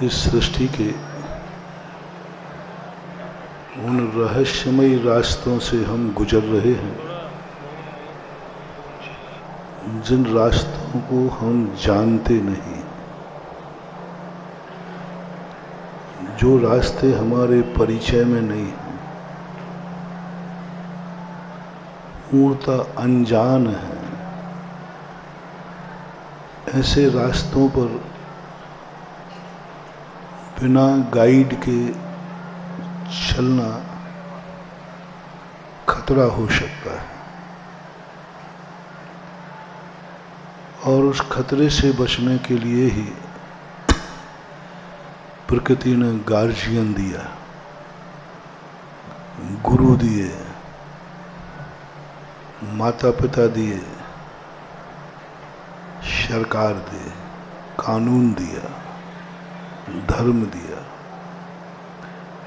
इस सृष्टि के उन रहस्यमयी रास्तों से हम गुजर रहे हैं जिन रास्तों को हम जानते नहीं, जो रास्ते हमारे परिचय में नहीं हैं, पूर्णतः अनजान हैं। ऐसे रास्तों पर बिना गाइड के चलना खतरा हो सकता है, और उस खतरे से बचने के लिए ही प्रकृति ने गार्जियन दिया, गुरु दिए, माता पिता दिए, सरकार दी, कानून दिया, धर्म दिया।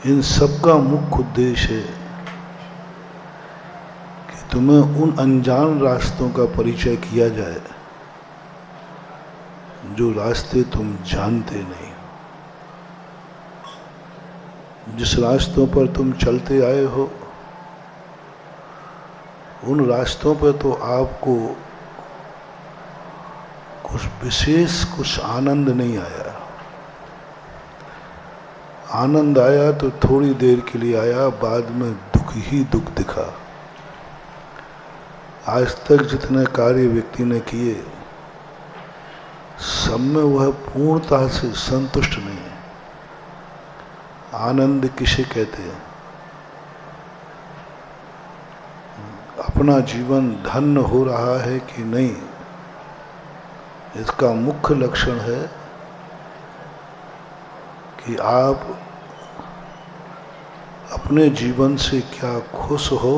इन सब का मुख्य उद्देश्य है कि तुम्हें उन अनजान रास्तों का परिचय किया जाए जो रास्ते तुम जानते नहीं। जिस रास्तों पर तुम चलते आए हो, उन रास्तों पर तो आपको कुछ विशेष, कुछ आनंद नहीं आया। आनंद आया तो थोड़ी देर के लिए आया, बाद में दुख ही दुख दिखा। आज तक जितने कार्य व्यक्ति ने किए, सब में वह पूर्णता से संतुष्ट नहीं है। आनंद किसे कहते हैं? अपना जीवन धन्य हो रहा है कि नहीं, इसका मुख्य लक्षण है कि आप अपने जीवन से क्या खुश हो,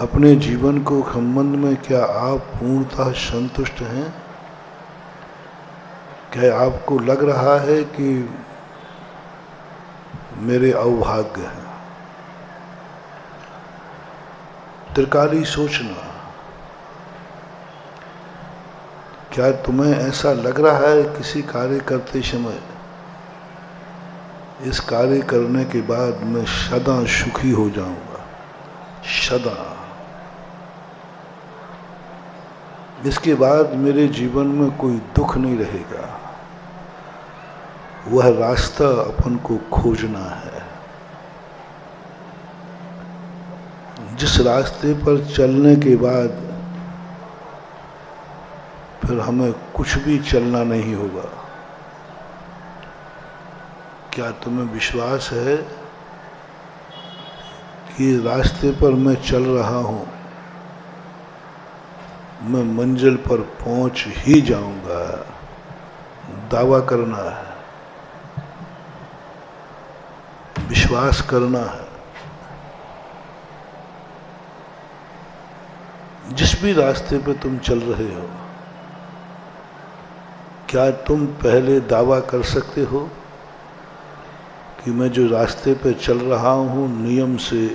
अपने जीवन को संबंध में क्या आप पूर्णतः संतुष्ट हैं? क्या आपको लग रहा है कि मेरे अभाग्य हैं? त्रिकाली सोचना। क्या तुम्हें ऐसा लग रहा है किसी कार्य करते समय, इस कार्य करने के बाद मैं सदा सुखी हो जाऊंगा, सदा, इसके बाद मेरे जीवन में कोई दुख नहीं रहेगा? वह रास्ता अपन को खोजना है। जिस रास्ते पर चलने के बाद फिर हमें कुछ भी चलना नहीं होगा। क्या तुम्हें विश्वास है कि रास्ते पर मैं चल रहा हूं, मैं मंजिल पर पहुंच ही जाऊंगा? दावा करना है, विश्वास करना है। जिस भी रास्ते पे तुम चल रहे हो, क्या तुम पहले दावा कर सकते हो कि मैं जो रास्ते पे चल रहा हूं नियम से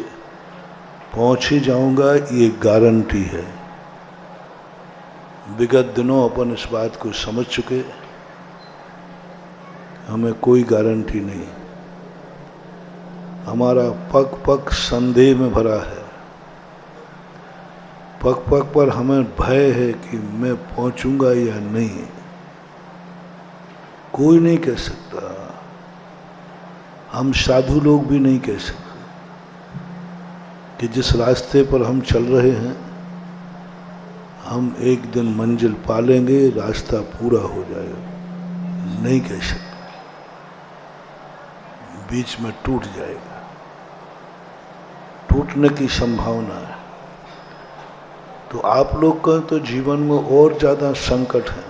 पहुंच ही जाऊंगा? ये गारंटी है। विगत दिनों अपन इस बात को समझ चुके, हमें कोई गारंटी नहीं। हमारा पग पग संदेह में भरा है। पग पग पर हमें भय है कि मैं पहुंचूंगा या नहीं। कोई नहीं कह सकता। हम साधु लोग भी नहीं कह सकते कि जिस रास्ते पर हम चल रहे हैं हम एक दिन मंजिल पा लेंगे, रास्ता पूरा हो जाएगा। नहीं कह सकते, बीच में टूट जाएगा, टूटने की संभावना है। तो आप लोग का तो जीवन में और ज्यादा संकट है।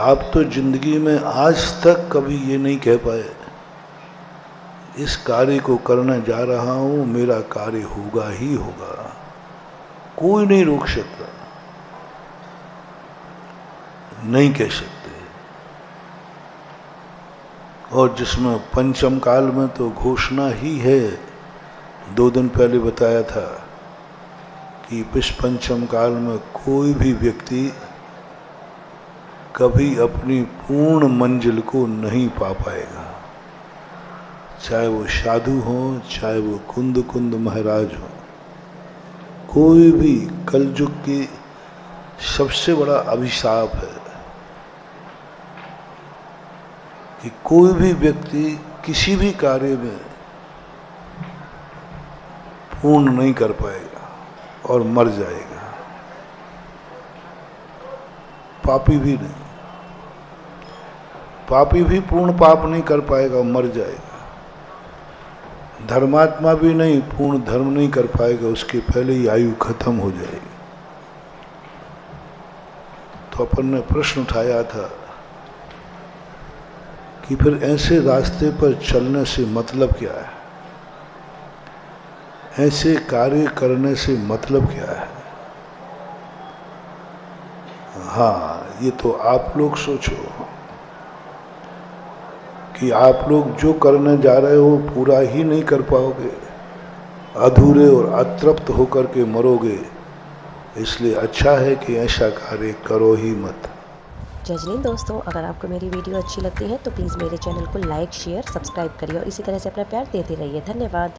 आप तो जिंदगी में आज तक कभी ये नहीं कह पाए इस कार्य को करने जा रहा हूं, मेरा कार्य होगा ही होगा। कोई नहीं रोक सकता, नहीं कह सकते। और जिसमें पंचम काल में तो घोषणा ही है। 2 दिन पहले बताया था कि इस पंचम काल में कोई भी व्यक्ति कभी अपनी पूर्ण मंजिल को नहीं पा पाएगा। चाहे वो साधु हो, चाहे वो कुंद कुंद महाराज हो, कोई भी कलयुग की सबसे बड़ा अभिशाप है कि कोई भी व्यक्ति किसी भी कार्य में पूर्ण नहीं कर पाएगा और मर जाएगा। पापी भी नहीं, पापी भी पूर्ण पाप नहीं कर पाएगा और मर जाएगा। धर्मात्मा भी नहीं, पूर्ण धर्म नहीं कर पाएगा, उसके पहले ही आयु खत्म हो जाएगी। तो अपन ने प्रश्न उठाया था कि फिर ऐसे रास्ते पर चलने से मतलब क्या है, ऐसे कार्य करने से मतलब क्या है। हाँ, ये तो आप लोग सोचो कि आप लोग जो करने जा रहे हो पूरा ही नहीं कर पाओगे, अधूरे और अतृप्त होकर के मरोगे। इसलिए अच्छा है कि ऐसा कार्य करो ही मत। जय हिंद दोस्तों, अगर आपको मेरी वीडियो अच्छी लगती है तो प्लीज़ मेरे चैनल को लाइक, शेयर, सब्सक्राइब करिए और इसी तरह से अपना प्यार देते रहिए। धन्यवाद।